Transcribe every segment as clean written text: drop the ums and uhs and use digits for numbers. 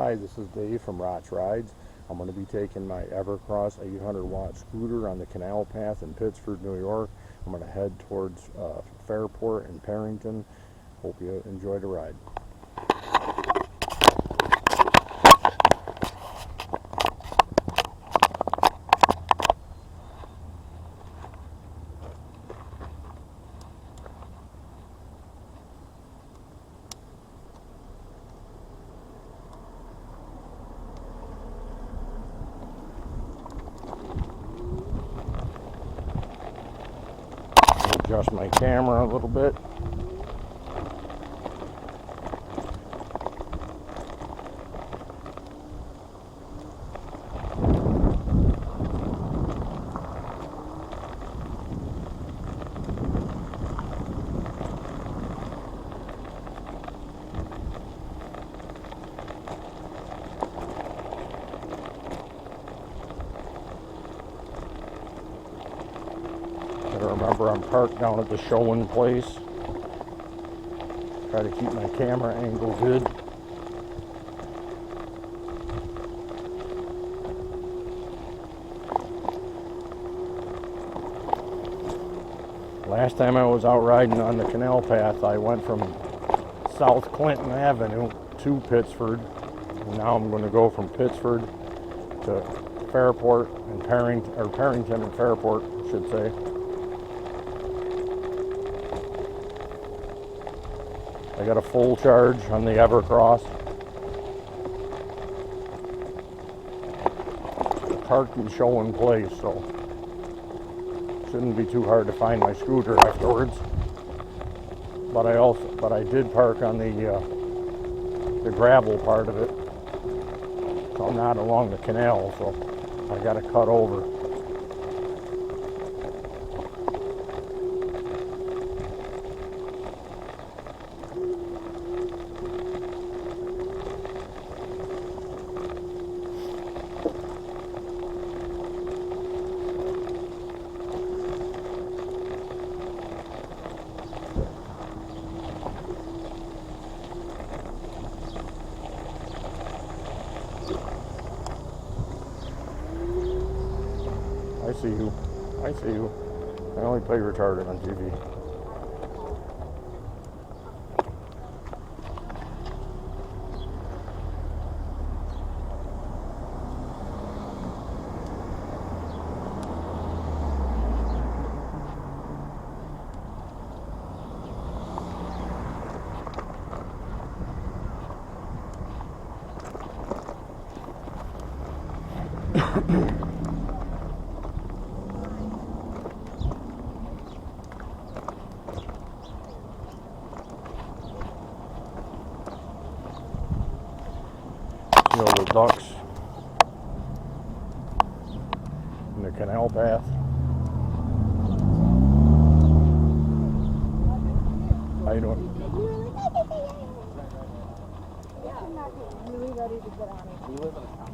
Hi, this is Dave from Roch Rides. I'm going to be taking my EVERCROSS 800-watt scooter on the canal path in Pittsford, New York. I'm going to head towards Fairport and Perrington. Hope you enjoy the ride. Adjust my camera a little bit. Remember, I'm parked down at the showing place. Try to keep my camera angle good. Last time I was out riding on the canal path, I went from South Clinton Avenue to Pittsford. And now I'm going to go from Pittsford to Fairport and Perrington and Fairport, I should say. I got a full charge on the EVERCROSS. Parked and show in place, so shouldn't be too hard to find my scooter afterwards. But I did park on the gravel part of it, so I'm not along the canal, so I got to cut over. I see you. I only play retarded on TV. You know, the ducks in the canal path. How you doing? Yeah, I'm not really ready to get on it. We live in a town.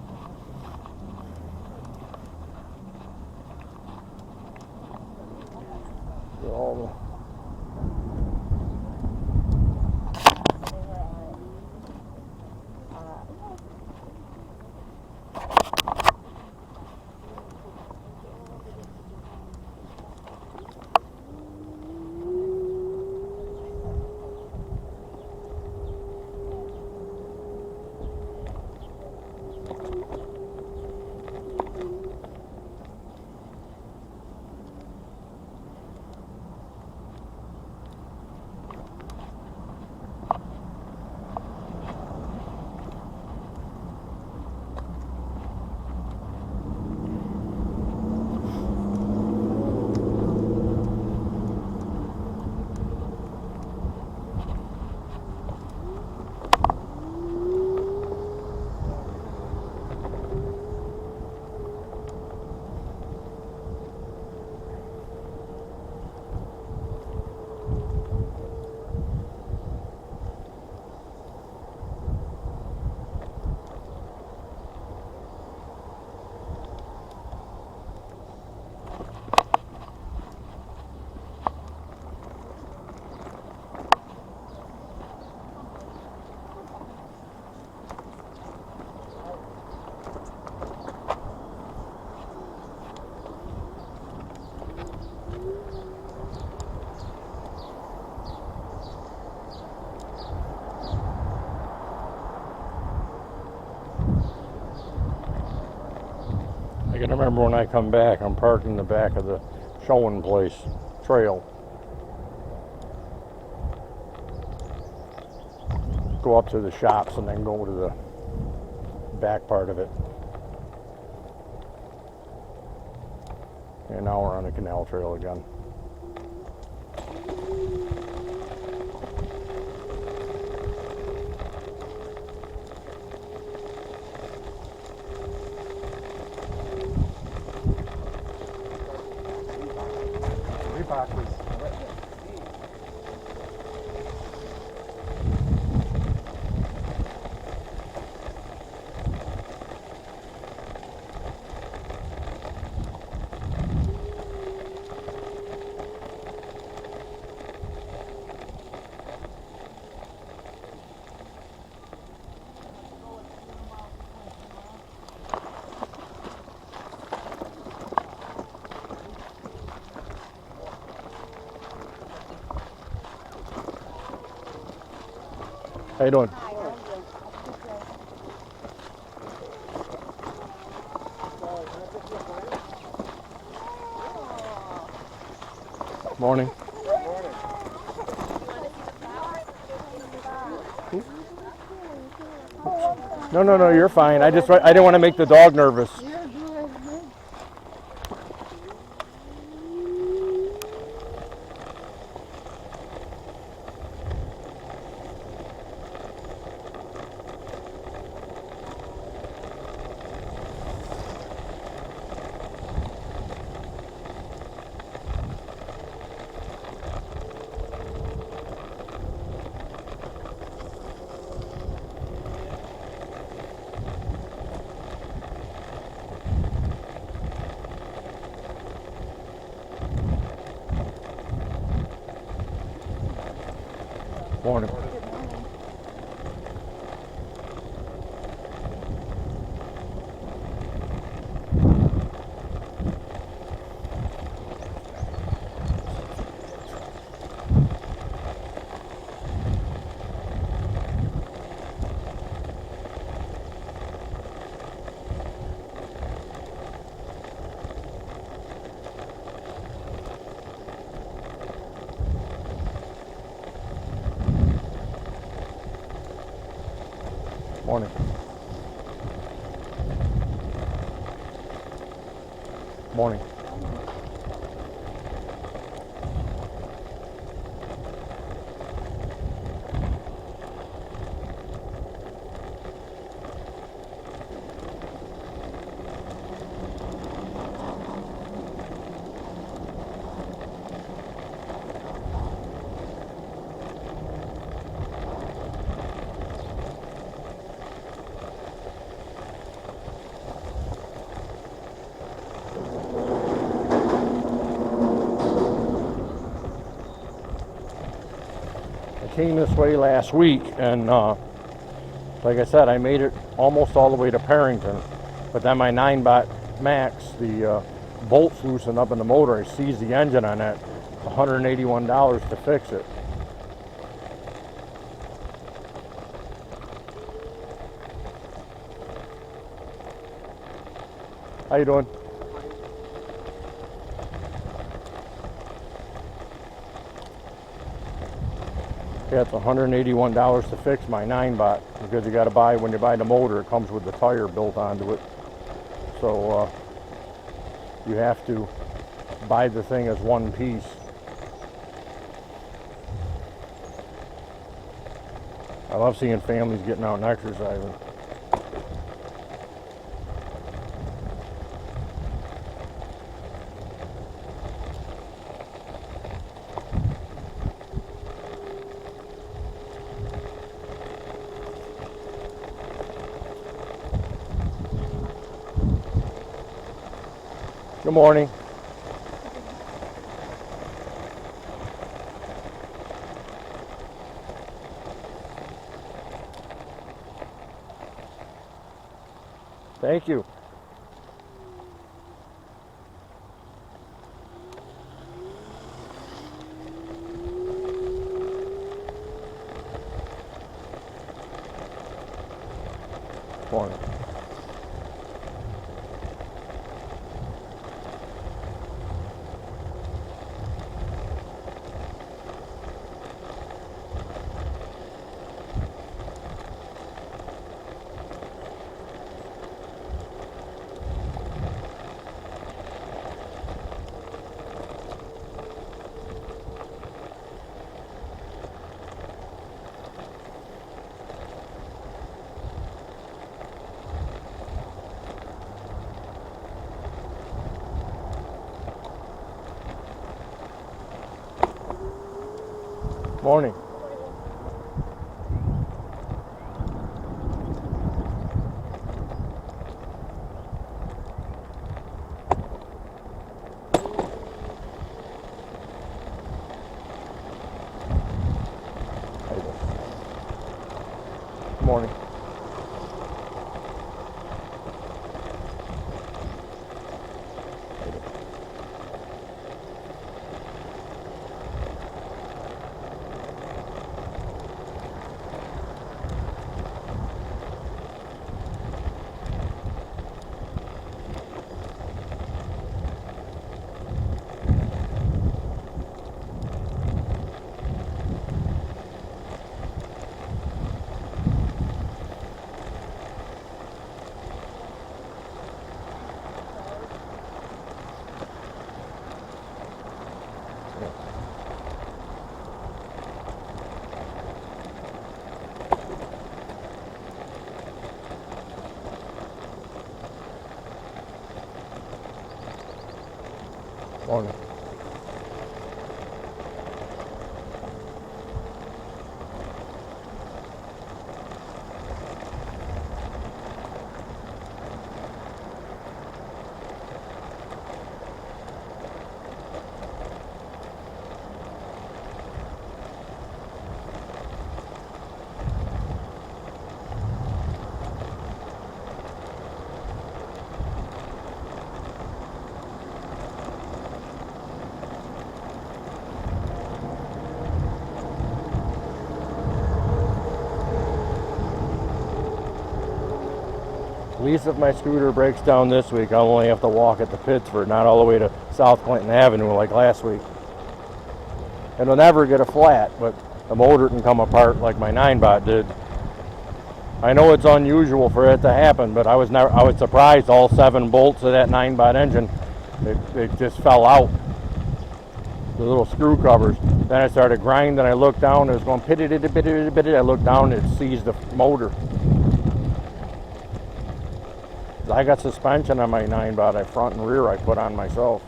gotta remember when I come back, I'm parked in the back of the showing place trail. Go up to the shops and then go to the back part of it. And now we're on the canal trail again. How you doing? Hi, I'm good. Morning. No, you're fine. I didn't want to make the dog nervous. Morning. Morning. Morning. Came this way last week, and like I said, I made it almost all the way to Parrington, but then my 9-bot Max, the bolts loosened up in the motor. I seized the engine on that. $181 to fix it. How you doing? Yeah, it's $181 to fix my 9-bot, because you got to buy, when you buy the motor, it comes with the tire built onto it. So you have to buy the thing as one piece. I love seeing families getting out and exercising. Good morning. Thank you. Morning. Morning. Morning. Morning. At least if my scooter breaks down this week, I'll only have to walk it to Pittsford, not all the way to South Clinton Avenue like last week. And it'll never get a flat, but the motor can come apart like my 9-bot did. I know it's unusual for it to happen, but I was surprised all 7 bolts of that 9-bot engine, they just fell out. The little screw covers. Then I started grinding, I looked down, it was going pitty-pitty-pitty-pitty. I looked down, it seized the motor. I got suspension on my 9-bot, I front and rear I put on myself.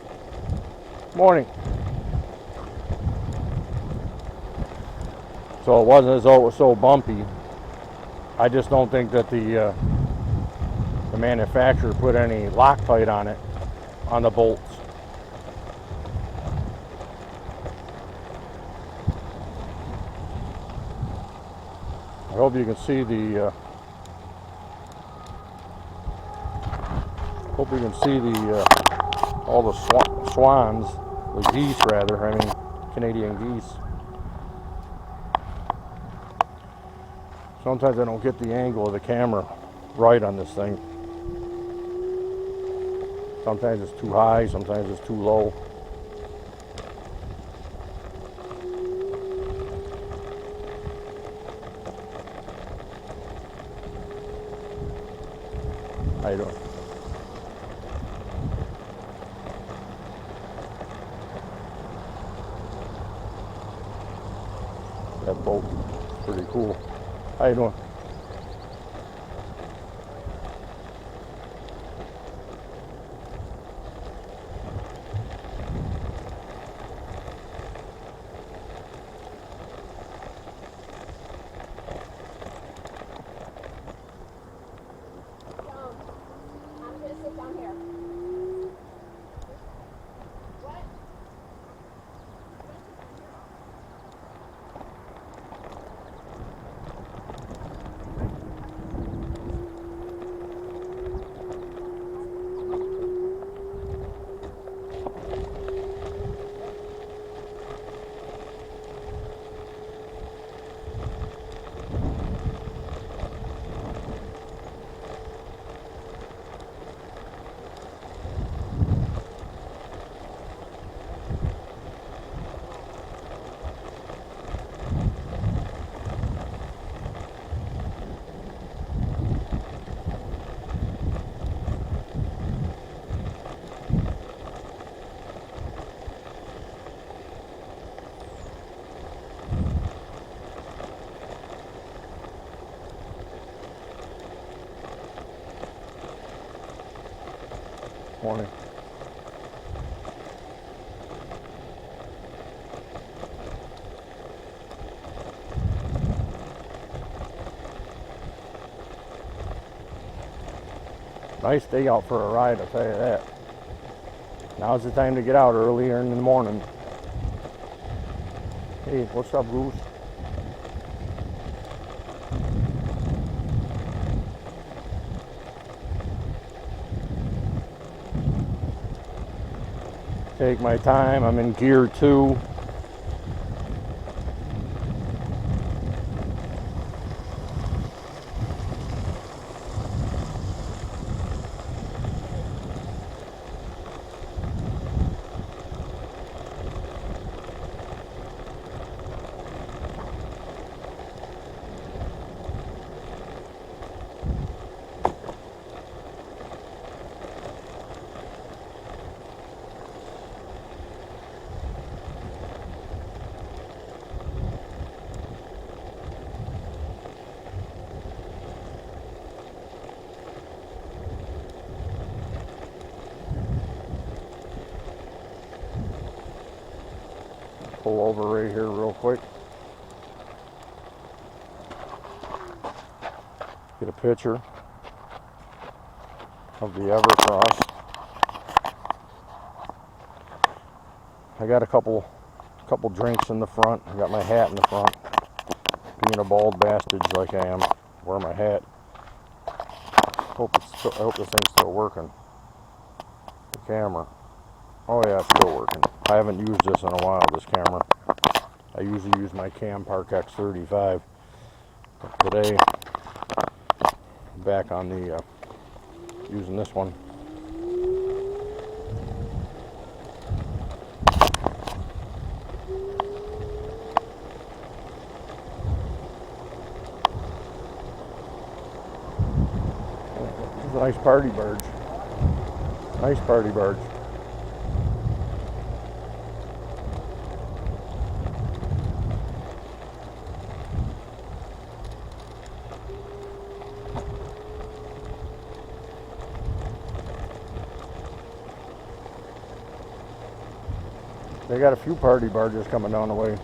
Morning. So it wasn't as though it was so bumpy. I just don't think that the manufacturer put any Loctite on it, on the bolts. I hope you can see the all the swans, the geese rather, I mean Canadian geese. Sometimes I don't get the angle of the camera right on this thing. Sometimes it's too high, sometimes it's too low. How you doing? That boat is pretty cool. How you doing? I'm gonna sit down here. What? Morning. Nice day out for a ride, I'll tell you that. Now's the time to get out earlier in the morning. Hey, what's up, Goose? Take my time, I'm in gear 2. Pull over right here real quick. Get a picture of the EVERCROSS. I got a couple drinks in the front. I got my hat in the front. Being a bald bastard like I am, wear my hat. I hope this thing's still working. The camera. Oh yeah, it's still working. I haven't used this in a while, this camera. I usually use my Park X35. But today, I'm back on the, using this one. This is a nice party barge. Nice party barge. They got a few party barges coming down the way.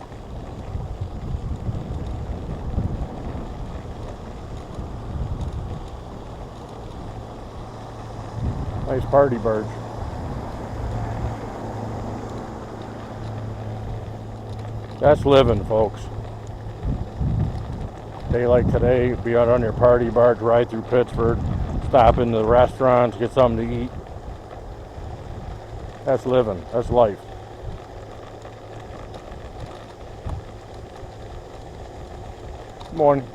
Nice party barge. That's living, folks. Day like today, be out on your party barge, ride through Pittsford, stop in the restaurants, get something to eat. That's living. That's life. Good morning.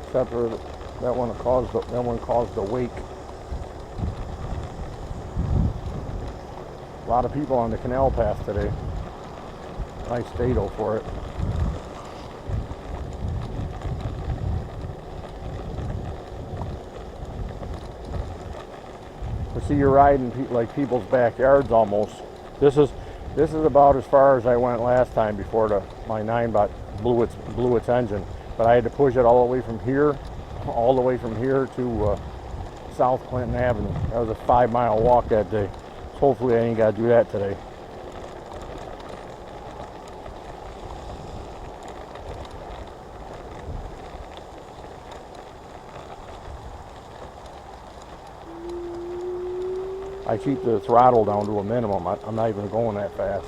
Except for that one caused a wake. A lot of people on the canal path today. Nice day though for it. But see, you're riding like people's backyards almost. This is about as far as I went last time before my 9-bot blew its engine. But I had to push it all the way from here to South Clinton Avenue. That was a 5-mile walk that day. So hopefully I ain't got to do that today. I keep the throttle down to a minimum. I'm not even going that fast,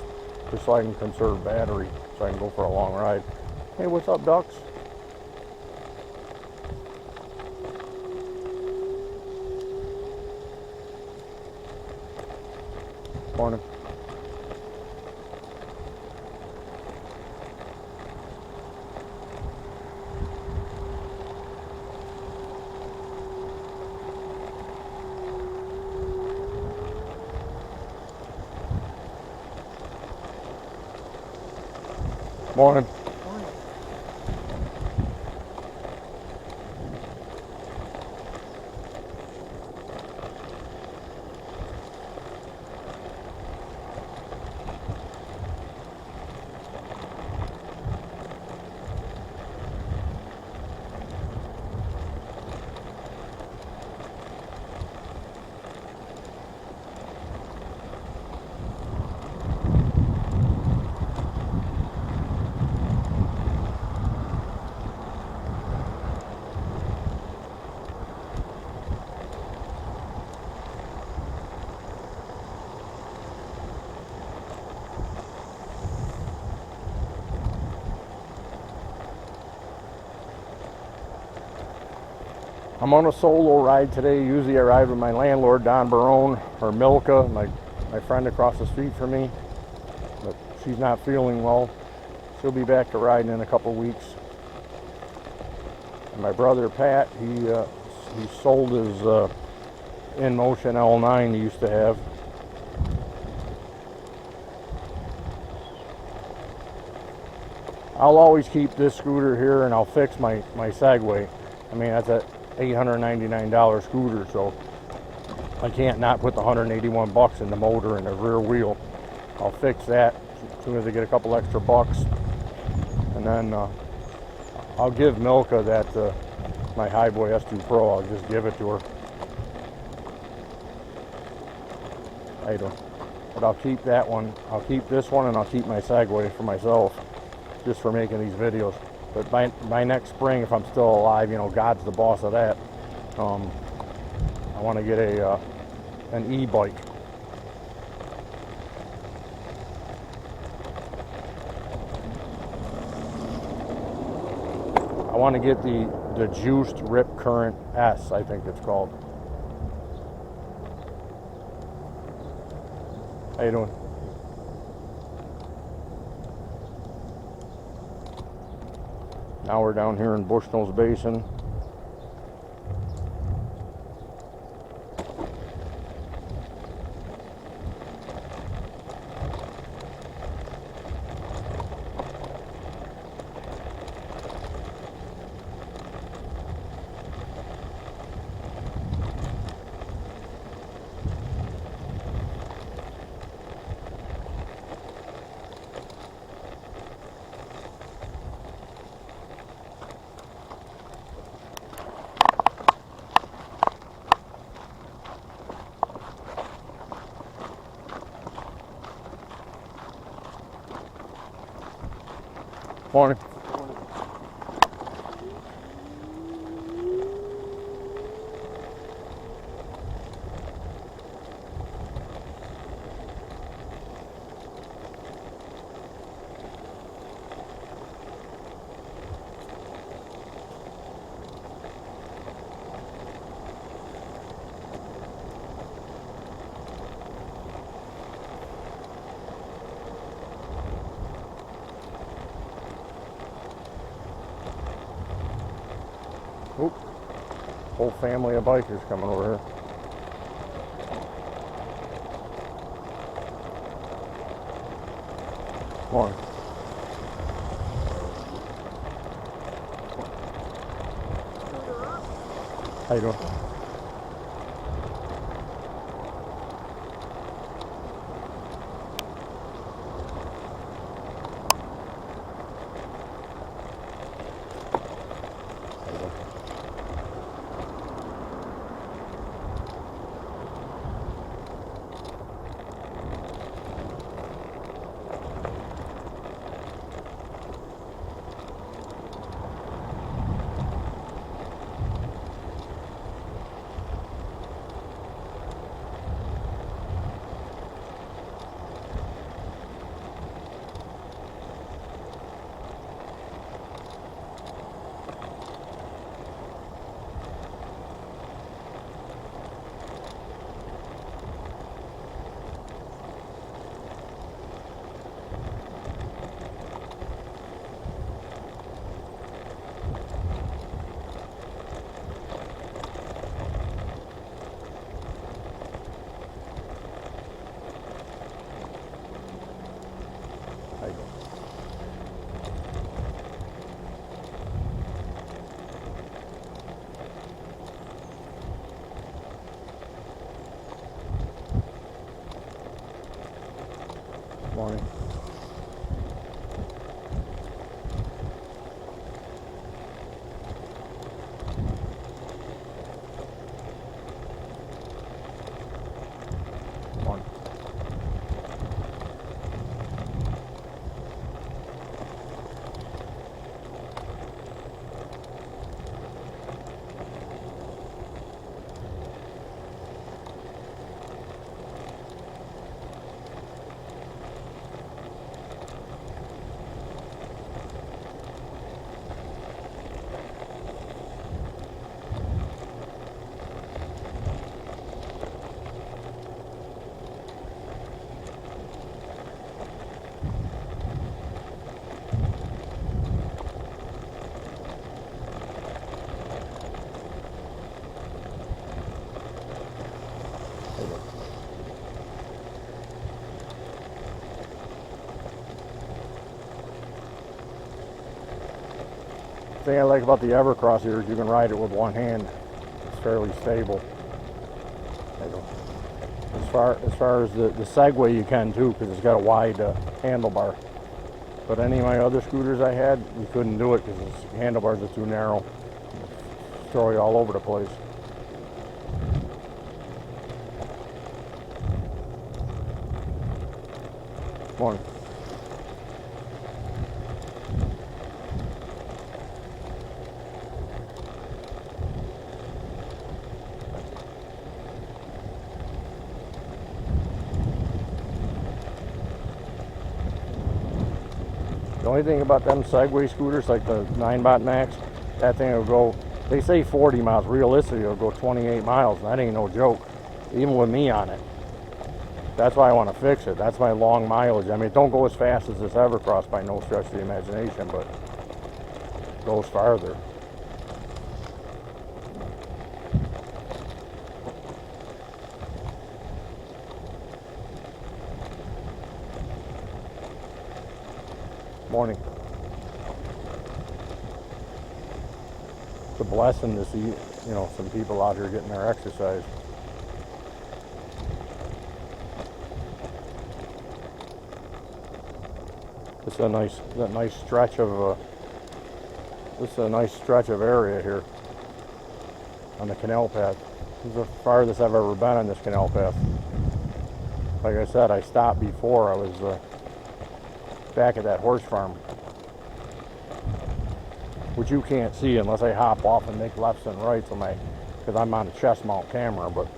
just so I can conserve battery, so I can go for a long ride. Hey, what's up, ducks? Morning. Morning. I'm on a solo ride today. Usually I ride with my landlord, Don Barone, or Milka, my friend across the street from me. But she's not feeling well. She'll be back to riding in a couple weeks. And my brother Pat, he sold his In Motion L9 he used to have. I'll always keep this scooter here, and I'll fix my Segway. I mean, that's a $899 scooter, so I can't not put the 181 bucks in the motor and the rear wheel. I'll fix that as soon as I get a couple extra bucks, and then I'll give Milka that my Highboy S2 Pro. I'll just give it to her. But I'll keep that one. I'll keep this one, and I'll keep my Segway for myself, just for making these videos. But by next spring, if I'm still alive, you know, God's the boss of that. I want to get an e-bike. I want to get the Juiced Rip Current S, I think it's called. How you doing? Now we're down here in Bushnell's Basin. Morning. Oop. Whole family of bikers coming over here. Morning. How you doing? Morning. Morning. The thing I like about the EVERCROSS here is you can ride it with one hand. It's fairly stable. As far as the Segway, you can too, because it's got a wide handlebar. But any of my other scooters I had, you couldn't do it because the handlebars are too narrow. Throw you all over the place. Morning. The only thing about them Segway scooters, like the 9-Bot Max, that thing will go, they say 40 miles, realistically it'll go 28 miles, and that ain't no joke, even with me on it. That's why I want to fix it. That's my long mileage. I mean, it don't go as fast as this EVERCROSS by no stretch of the imagination, but it goes farther. Morning. It's a blessing to see, you know, some people out here getting their exercise. It's a nice stretch of area here on the canal path. This is the farthest I've ever been on this canal path. Like I said, I stopped before. I was back at that horse farm, which you can't see unless I hop off and make lefts and rights on my, because I'm on a chest mount camera. But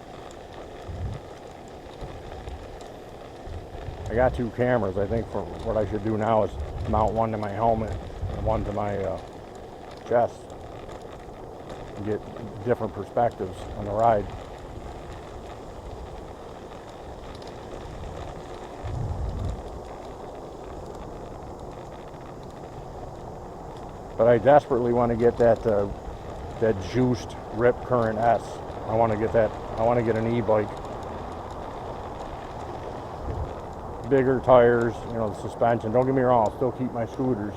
I got two cameras. I think for what I should do now is mount one to my helmet and one to my chest and get different perspectives on the ride. But I desperately want to get that juiced Rip Current S. I want to get that. I want to get an e-bike. Bigger tires, you know, the suspension. Don't get me wrong, I'll still keep my scooters.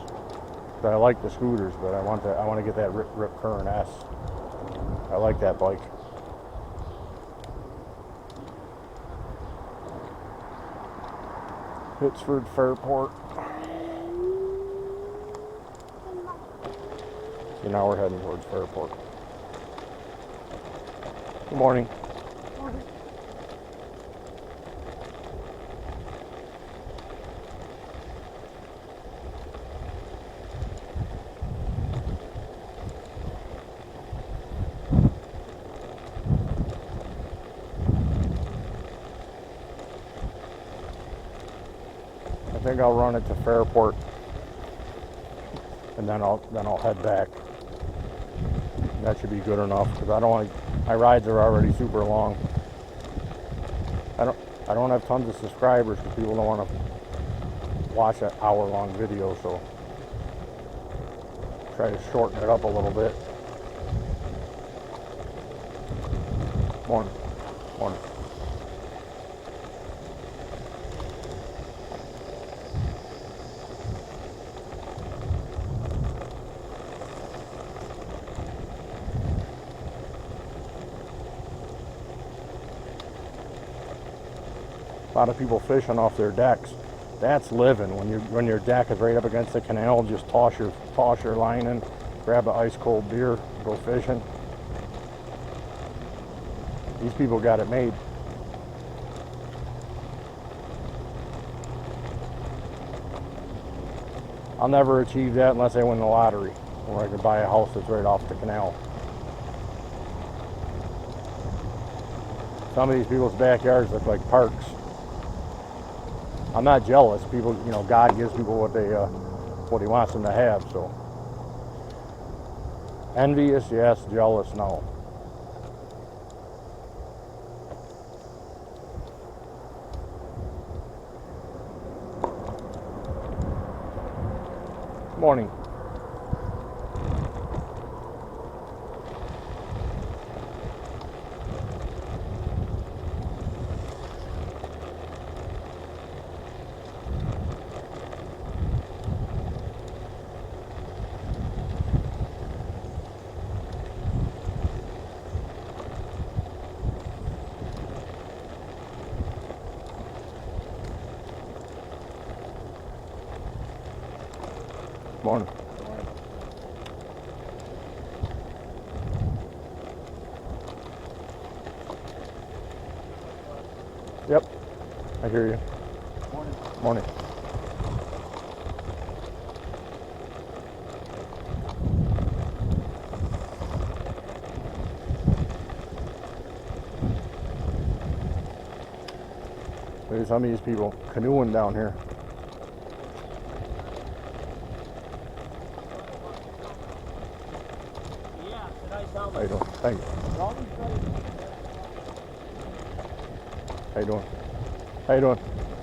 But I like the scooters, but I want to get that Rip Current S. I like that bike. Pittsford To Fairport. So now we're heading towards Fairport. Good morning. I think I'll run it to Fairport, and then I'll head back. That should be good enough, because I don't want to, my rides are already super long. I don't have tons of subscribers because people don't want to watch an hour-long video, so try to shorten it up a little bit. Morning. Morning. A lot of people fishing off their decks. That's living. When your deck is right up against the canal, just toss your line in, grab an ice cold beer, go fishing. These people got it made. I'll never achieve that unless I win the lottery, where I can buy a house that's right off the canal. Some of these people's backyards look like parks. I'm not jealous. People, you know, God gives people what He wants them to have. So, envious, yes. Jealous, no. Morning. Morning. Yep, I hear you. Morning. Morning. Look at some of these people canoeing down here. Yeah, nice helmet. How you doing? Thank you. How you doing? How you doing?